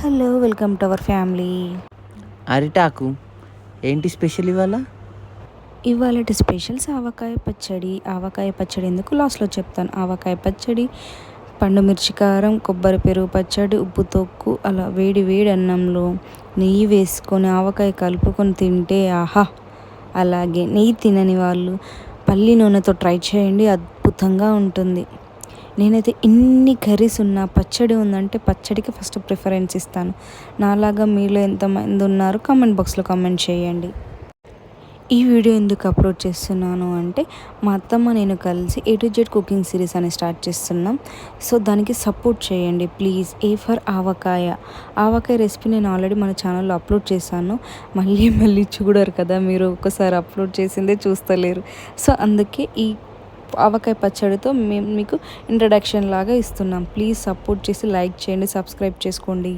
Hello welcome to our family. అరిటాకు ఏంటి special ఇవాళ? ఇవాళటి స్పెషల్స్ ఆవకాయ పచ్చడి. ఆవకాయ పచ్చడి ఎందుకు లాస్ట్లో చెప్తాను. ఆవకాయ పచ్చడి, పండు మిర్చి కారం, కొబ్బరి పెరుగు పచ్చడి, ఉప్పు తొక్కు, అలా వేడి వేడి అన్నంలో నెయ్యి వేసుకొని ఆవకాయ కలుపుకొని తింటే ఆహా. అలాగే నెయ్యి తినని వాళ్ళు పల్లి నూనెతో ట్రై చేయండి, అద్భుతంగా ఉంటుంది. నేనైతే ఇన్ని కర్రీస్ ఉన్నా పచ్చడి ఉందంటే పచ్చడికి ఫస్ట్ ప్రిఫరెన్స్ ఇస్తాను. నాలాగా మీలో ఎంతమంది ఉన్నారో కామెంట్ బాక్స్లో కామెంట్ చేయండి. ఈ వీడియో ఎందుకు అప్లోడ్ చేస్తున్నాను అంటే, మా అత్తమ్మ నేను కలిసి A to Z cooking series అని స్టార్ట్ చేస్తున్నాం. సో దానికి సపోర్ట్ చేయండి please. A for avakaya. Avakaya recipe నేను ఆల్రెడీ మన ఛానల్లో అప్లోడ్ చేశాను. మళ్ళీ చూడరు కదా మీరు, ఒకసారి అప్లోడ్ చేసిందే చూస్తలేరు. సో అందుకే ఈ ఆవకాయ పచ్చడితో మేము మీకు ఇంట్రడక్షన్ లాగా ఇస్తున్నాం. ప్లీజ్ సపోర్ట్ చేసి లైక్ చేయండి, సబ్స్క్రైబ్ చేసుకోండి.